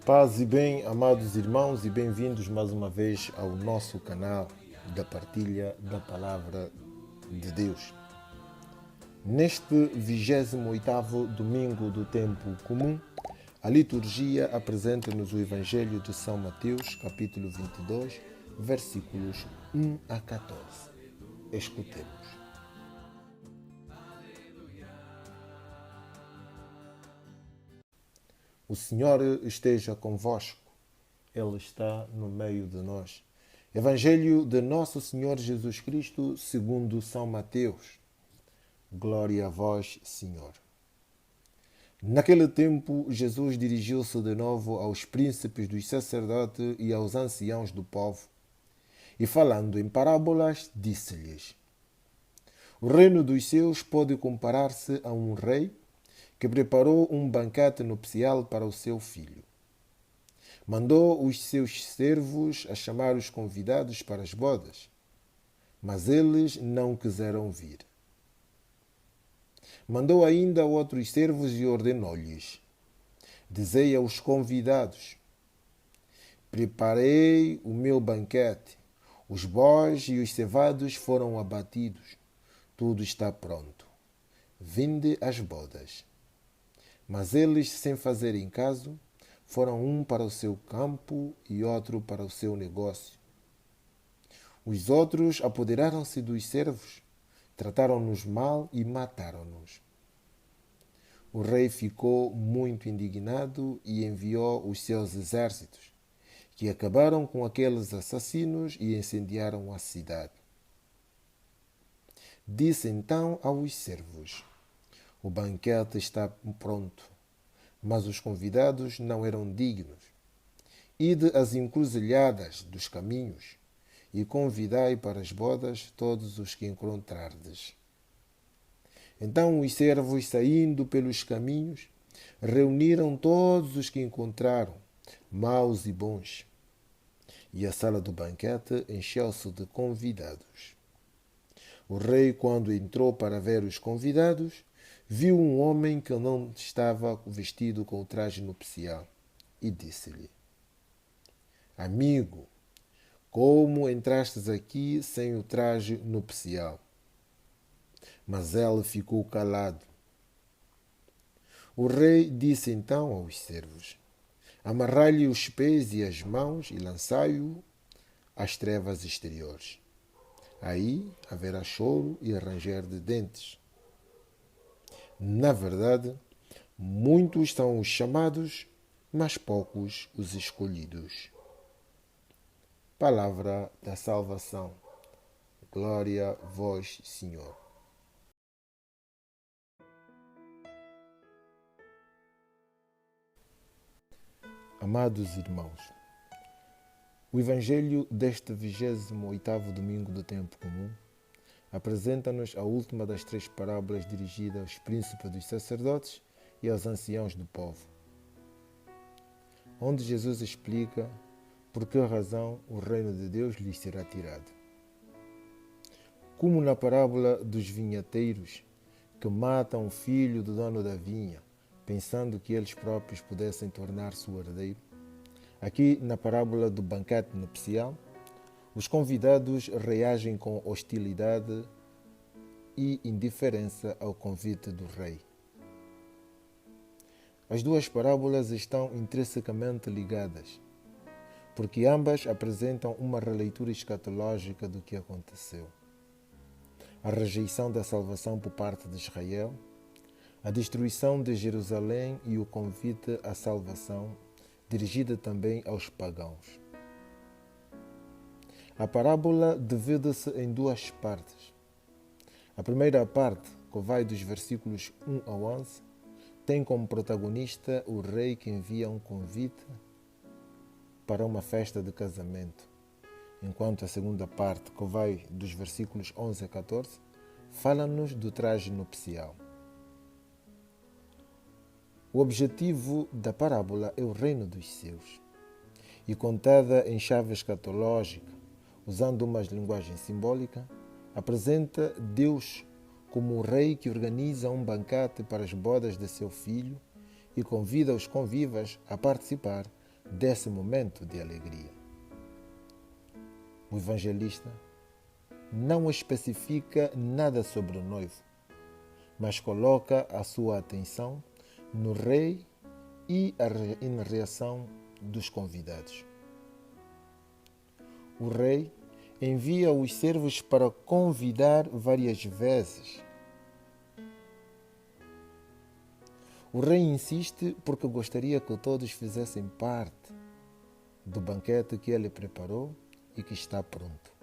Paz e bem, amados irmãos, e bem-vindos mais uma vez ao nosso canal da partilha da Palavra de Deus. Neste 28º domingo do tempo comum, a liturgia apresenta-nos o Evangelho de São Mateus, capítulo 22, versículos 1 a 14. Escutemos. O Senhor esteja convosco, Ele está no meio de nós. Evangelho de Nosso Senhor Jesus Cristo, segundo São Mateus. Glória a vós, Senhor. Naquele tempo, Jesus dirigiu-se de novo aos príncipes dos sacerdotes e aos anciãos do povo, e falando em parábolas, disse-lhes: O reino dos céus pode comparar-se a um rei que preparou um banquete nupcial para o seu filho. Mandou os seus servos a chamar os convidados para as bodas, mas eles não quiseram vir. Mandou ainda outros servos e ordenou-lhes: Dizei aos convidados: Preparei o meu banquete, os bois e os cevados foram abatidos, tudo está pronto. Vinde às bodas. Mas eles, sem fazerem caso, foram um para o seu campo e outro para o seu negócio. Os outros apoderaram-se dos servos, trataram-nos mal e mataram-nos. O rei ficou muito indignado e enviou os seus exércitos, que acabaram com aqueles assassinos e incendiaram a cidade. Disse então aos servos: O banquete está pronto, mas os convidados não eram dignos. Ide às encruzilhadas dos caminhos e convidai para as bodas todos os que encontrardes. Então os servos, saindo pelos caminhos, reuniram todos os que encontraram, maus e bons. E a sala do banquete encheu-se de convidados. O rei, quando entrou para ver os convidados, viu um homem que não estava vestido com o traje nupcial e disse-lhe: Amigo, como entrastes aqui sem o traje nupcial? Mas ele ficou calado. O rei disse então aos servos: Amarrai-lhe os pés e as mãos e lançai-o às trevas exteriores. Aí haverá choro e ranger de dentes. Na verdade, muitos são os chamados, mas poucos os escolhidos. Palavra da salvação. Glória a vós, Senhor. Amados irmãos, o Evangelho deste 28º domingo do tempo comum apresenta-nos a última das três parábolas dirigidas aos príncipes dos sacerdotes e aos anciãos do povo, onde Jesus explica por que razão o reino de Deus lhes será tirado. Como na parábola dos vinhateiros que matam o filho do dono da vinha, pensando que eles próprios pudessem tornar-se o herdeiro, aqui na parábola do banquete nupcial, os convidados reagem com hostilidade e indiferença ao convite do rei. As duas parábolas estão intrinsecamente ligadas, porque ambas apresentam uma releitura escatológica do que aconteceu. A rejeição da salvação por parte de Israel, a destruição de Jerusalém e o convite à salvação, dirigida também aos pagãos. A parábola divide-se em duas partes. A primeira parte, que vai dos versículos 1 a 11, tem como protagonista o rei que envia um convite para uma festa de casamento, enquanto a segunda parte, que vai dos versículos 11 a 14, fala-nos do traje nupcial. O objetivo da parábola é o reino dos céus, e contada em chave escatológica, usando uma linguagem simbólica, apresenta Deus como o rei que organiza um banquete para as bodas de seu filho e convida os convivas a participar desse momento de alegria. O evangelista não especifica nada sobre o noivo, mas coloca a sua atenção no rei e na reação dos convidados. O rei envia os servos para convidar várias vezes. O rei insiste porque gostaria que todos fizessem parte do banquete que ele preparou e que está pronto.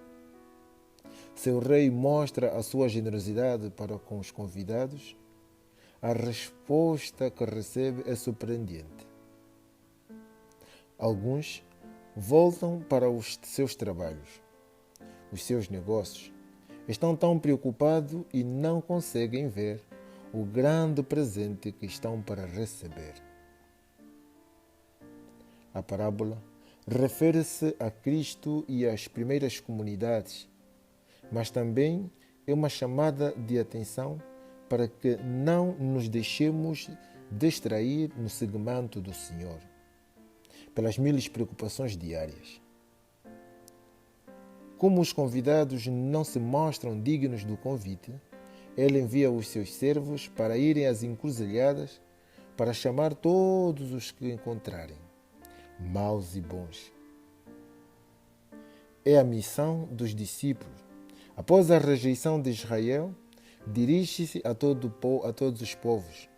Seu rei mostra a sua generosidade para com os convidados. A resposta que recebe é surpreendente. Alguns voltam para os seus trabalhos, os seus negócios. Estão tão preocupados e não conseguem ver o grande presente que estão para receber. A parábola refere-se a Cristo e às primeiras comunidades, mas também é uma chamada de atenção para que não nos deixemos distrair no segmento do Senhor, pelas mil preocupações diárias. Como os convidados não se mostram dignos do convite, ele envia os seus servos para irem às encruzilhadas para chamar todos os que encontrarem, maus e bons. É a missão dos discípulos. Após a rejeição de Israel, dirige-se a todos os povos.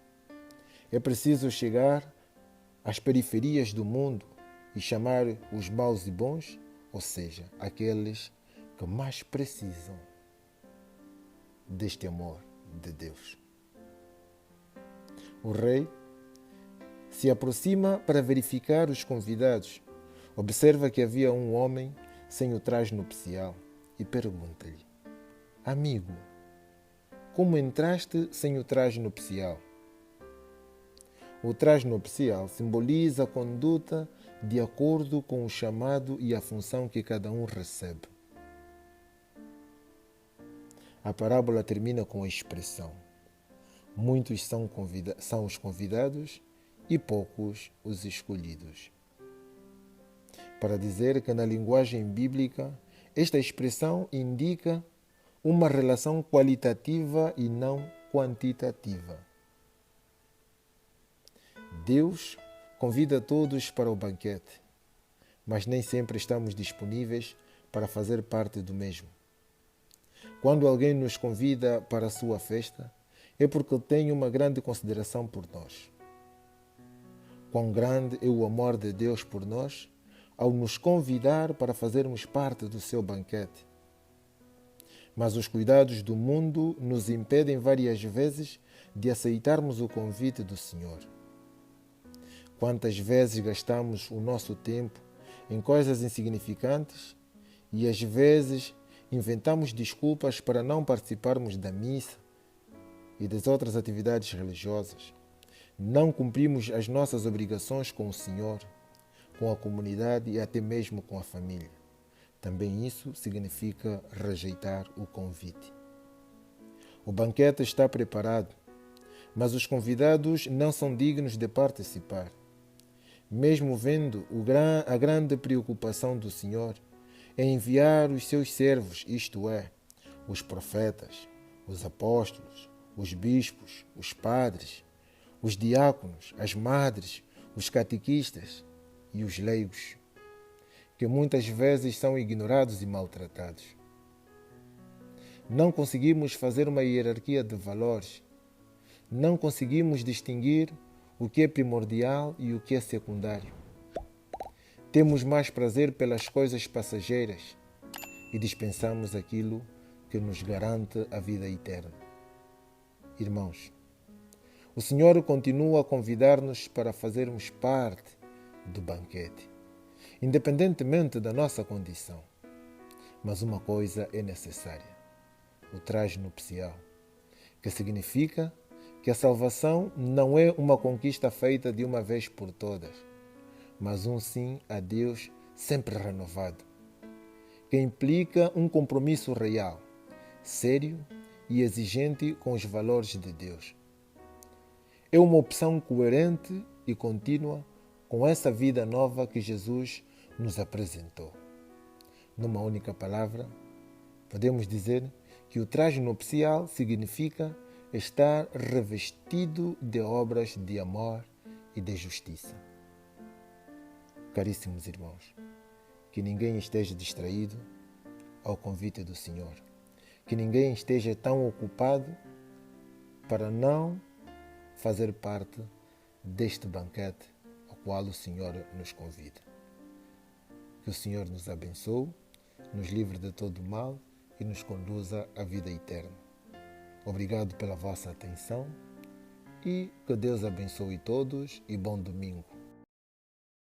É preciso chegar às periferias do mundo e chamar os maus e bons, ou seja, aqueles que mais precisam deste amor de Deus. O rei se aproxima para verificar os convidados. Observa que havia um homem sem o traje nupcial e pergunta-lhe: amigo, como entraste sem o traje nupcial? O traje nupcial simboliza a conduta de acordo com o chamado e a função que cada um recebe. A parábola termina com a expressão: muitos são os convidados e poucos os escolhidos. Para dizer que na linguagem bíblica, esta expressão indica uma relação qualitativa e não quantitativa. Deus convida todos para o banquete, mas nem sempre estamos disponíveis para fazer parte do mesmo. Quando alguém nos convida para a sua festa, é porque tem uma grande consideração por nós. Quão grande é o amor de Deus por nós ao nos convidar para fazermos parte do seu banquete. Mas os cuidados do mundo nos impedem várias vezes de aceitarmos o convite do Senhor. Quantas vezes gastamos o nosso tempo em coisas insignificantes e às vezes inventamos desculpas para não participarmos da missa e das outras atividades religiosas. Não cumprimos as nossas obrigações com o Senhor, com a comunidade e até mesmo com a família. Também isso significa rejeitar o convite. O banquete está preparado, mas os convidados não são dignos de participar. Mesmo vendo a grande preocupação do Senhor em enviar os seus servos, isto é, os profetas, os apóstolos, os bispos, os padres, os diáconos, as madres, os catequistas e os leigos, que muitas vezes são ignorados e maltratados. Não conseguimos fazer uma hierarquia de valores. Não conseguimos distinguir o que é primordial e o que é secundário. Temos mais prazer pelas coisas passageiras e dispensamos aquilo que nos garante a vida eterna. Irmãos, o Senhor continua a convidar-nos para fazermos parte do banquete, independentemente da nossa condição. Mas uma coisa é necessária: o traje nupcial, que significa que a salvação não é uma conquista feita de uma vez por todas, mas um sim a Deus sempre renovado, que implica um compromisso real, sério e exigente com os valores de Deus. É uma opção coerente e contínua com essa vida nova que Jesus nos apresentou. Numa única palavra, podemos dizer que o traje nupcial significa estar revestido de obras de amor e de justiça. Caríssimos irmãos, que ninguém esteja distraído ao convite do Senhor. Que ninguém esteja tão ocupado para não fazer parte deste banquete ao qual o Senhor nos convida. Que o Senhor nos abençoe, nos livre de todo o mal e nos conduza à vida eterna. Obrigado pela vossa atenção e que Deus abençoe todos e bom domingo.